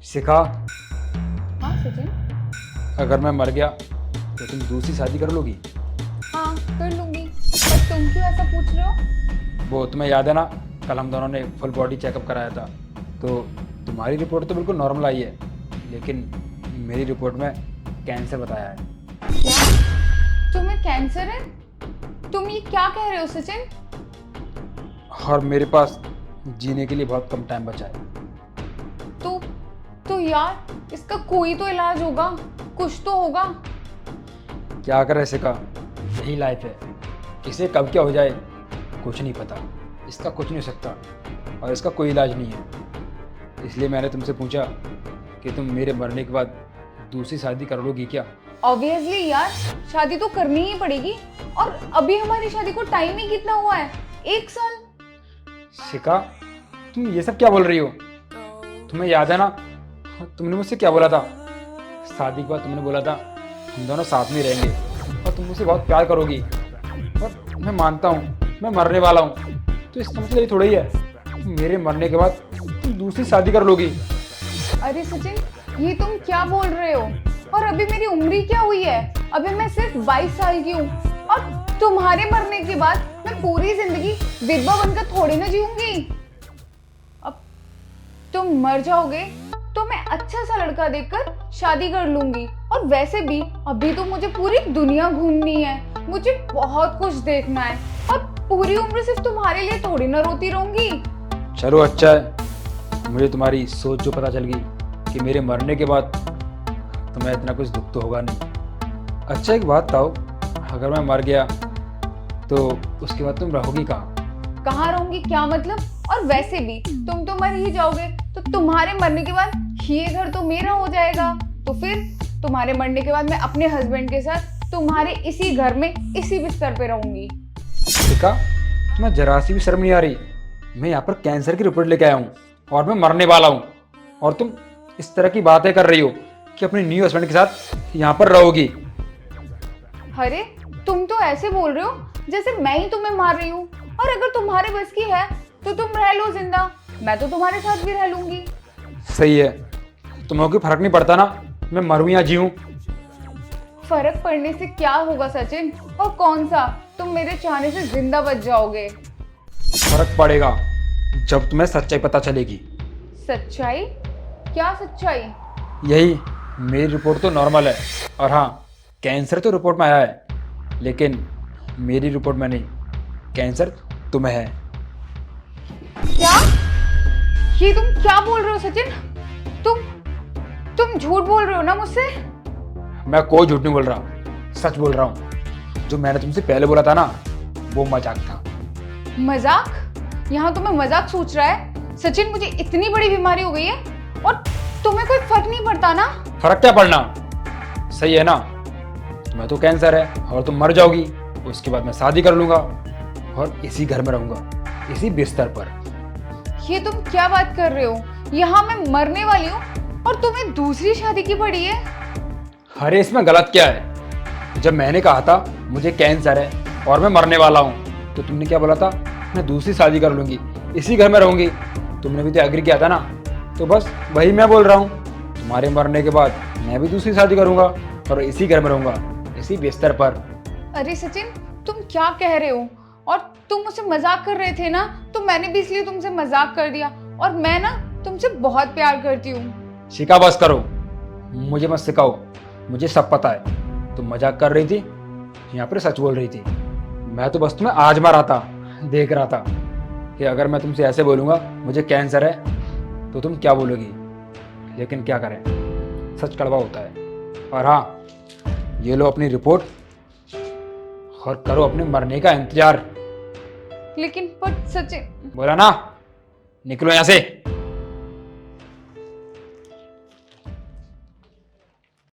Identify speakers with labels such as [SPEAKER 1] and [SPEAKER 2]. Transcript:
[SPEAKER 1] शिखा,
[SPEAKER 2] हाँ सचिन।
[SPEAKER 1] अगर मैं मर गया तो तुम दूसरी शादी कर लोगी?
[SPEAKER 2] हाँ कर लूंगी, पर तुम क्यों ऐसा पूछ रहे हो?
[SPEAKER 1] वो तुम्हें याद है ना, कल हम दोनों ने फुल बॉडी चेकअप कराया था, तो तुम्हारी रिपोर्ट तो बिल्कुल नॉर्मल आई है, लेकिन मेरी रिपोर्ट में कैंसर बताया है।
[SPEAKER 2] क्या तुम्हें कैंसर है? तुम ये क्या कह रहे हो सचिन?
[SPEAKER 1] और मेरे पास जीने के लिए बहुत कम टाइम बचा है।
[SPEAKER 2] तो यार इसका कोई तो इलाज होगा, कुछ तो होगा।
[SPEAKER 1] क्या करे शिखा, यही लाइफ है, किसे कब क्या हो जाए कुछ नहीं पता। इसका कुछ नहीं हो सकता और इसका कोई इलाज नहीं है। इसलिए मैंने तुमसे पूछा कि तुम मेरे मरने के बाद दूसरी शादी कर लोगी क्या?
[SPEAKER 2] ऑब्वियसली यार, शादी तो करनी ही पड़ेगी। और अभी हमारी शादी को टाइम ही कितना हुआ है? 1 साल।
[SPEAKER 1] शिखा, तुम ये सब क्या बोल रही हो? तुम्हें याद है ना, तुमने मुझसे क्या बोला था? शादी के बाद तुमने बोला था हम दोनों साथ में रहेंगे और तुम मुझसे बहुत प्यार करोगी। और मैं मानता हूँ मैं मरने वाला हूँ, तो इसका मतलब ये थोड़ा ही है मेरे मरने के बाद तुम दूसरी शादी कर लोगी।
[SPEAKER 2] अरे सचिन, ये तुम क्या बोल रहे हो? और अभी मेरी उम्र ही क्या हुई है? अभी मैं सिर्फ 22 साल की हूँ और तुम्हारे मरने के बाद मैं पूरी जिंदगी विधवा बनकर थोड़ी ना जीऊंगी। अब तुम मर जाओगे तो मैं अच्छा सा लड़का देखकर शादी कर लूंगी। और वैसे भी अभी तो मुझे पूरी दुनिया घूमनी है, मुझे बहुत कुछ देखना है और पूरी उम्र सिर्फ तुम्हारे लिए थोड़ी ना रोती रहूंगी।
[SPEAKER 1] चलो अच्छा है, मुझे तुम्हारी सोच जो पता चल गई कि मेरे मरने के बाद तुम्हें इतना कुछ दुख तो होगा नहीं। अच्छा एक बात बताओ, अगर मैं मर गया तो उसके बाद तुम रहोगी कहाँ?
[SPEAKER 2] कहाँ रहूंगी क्या मतलब? और वैसे भी तुम तो मर ही जाओगे, तो तुम्हारे मरने के बाद ये घर तो मेरा हो जाएगा। तो फिर तुम्हारे मरने के बाद मैं अपने हस्बैंड के साथ तुम्हारे इसी घर में इसी बिस्तर पे रहूंगी।
[SPEAKER 1] शिखा, तुम्हें जरा सी भी शर्म नहीं आ रही? मैं यहाँ पर कैंसर की रिपोर्ट लेके आया हूँ और मैं मरने वाला हूँ, और तुम इस तरह की बातें कर रही हो कि अपने न्यू हस्बैंड के साथ यहाँ पर रहोगी।
[SPEAKER 2] अरे तुम तो ऐसे बोल रहे हो जैसे मैं ही तुम्हें मार रही हूँ। और अगर तुम्हारे बस की है तो तुम रह लो जिंदा, मैं तो तुम्हारे साथ भी रह लूंगी।
[SPEAKER 1] सही है, तुम्हें कोई फर्क नहीं पड़ता ना मैं मरूं या जीऊं?
[SPEAKER 2] फर्क पड़ने से क्या होगा सचिन? और कौन सा तुम मेरे चाहने से जिंदा बच जाओगे।
[SPEAKER 1] फर्क पड़ेगा जब तुम्हें सच्चाई पता चलेगी।
[SPEAKER 2] सच्चाई? क्या सच्चाई?
[SPEAKER 1] यही, मेरी रिपोर्ट तो नॉर्मल है, और हाँ कैंसर तो रिपोर्ट में आया है, लेकिन मेरी रिपोर्ट में नहीं, कैंसर तुम्हें है।
[SPEAKER 2] क्या? ये तुम क्या बोल रहे हो सचिन? तुम झूठ बोल रहे हो ना मुझसे?
[SPEAKER 1] मैं कोई झूठ नहीं बोल रहा, सच बोल रहा हूँ। जो मैंने तुमसे पहले बोला था ना, वो मजाक था।
[SPEAKER 2] मजाक? यहाँ तुम्हें मजाक सोच रहा है? सचिन, मुझे इतनी बड़ी बीमारी हो गई है और तुम्हें कोई फर्क नहीं पड़ता ना?
[SPEAKER 1] फर्क क्या पड़ना, सही है ना? तुम्हें तो कैंसर है और तुम मर जाओगी, उसके बाद मैं शादी कर लूंगा और इसी घर में रहूंगा, इसी बिस्तर पर।
[SPEAKER 2] ये तुम क्या बात कर रहे हो? यहाँ मैं मरने वाली हूँ और तुम्हें दूसरी शादी की पड़ी है?
[SPEAKER 1] अरे इसमें गलत क्या है? जब मैंने कहा था मुझे कैंसर है और मैं मरने वाला हूँ, तो तुमने क्या बोला था? मैं दूसरी शादी कर लूंगी, इसी घर में रहूंगी। तुमने भी तो एग्री किया था ना, तो बस वही मैं बोल रहा हूँ। तुम्हारे मरने के बाद मैं भी दूसरी शादी करूंगा और इसी घर में रहूंगा, इसी बिस्तर पर।
[SPEAKER 2] अरे सचिन, तुम क्या कह रहे हो? और तुम मुझसे मजाक कर रहे थे ना, तो मैंने भी इसलिए तुमसे मजाक कर दिया। और मैं ना तुमसे बहुत प्यार करती हूँ।
[SPEAKER 1] शिका बस करो, मुझे मत सिखाओ, मुझे सब पता है। तुम मजाक कर रही थी, यहाँ पर सच बोल रही थी। मैं तो बस तुम्हें आजमा रहा था, देख रहा था कि अगर मैं तुमसे ऐसे बोलूँगा मुझे कैंसर है तो तुम क्या बोलोगी। लेकिन क्या करें, सच कड़वा होता है। और हाँ, ये लो अपनी रिपोर्ट और करो अपने मरने का इंतजार।
[SPEAKER 2] लेकिन पर सचिन।
[SPEAKER 1] बोला ना, निकलो यहाँ से।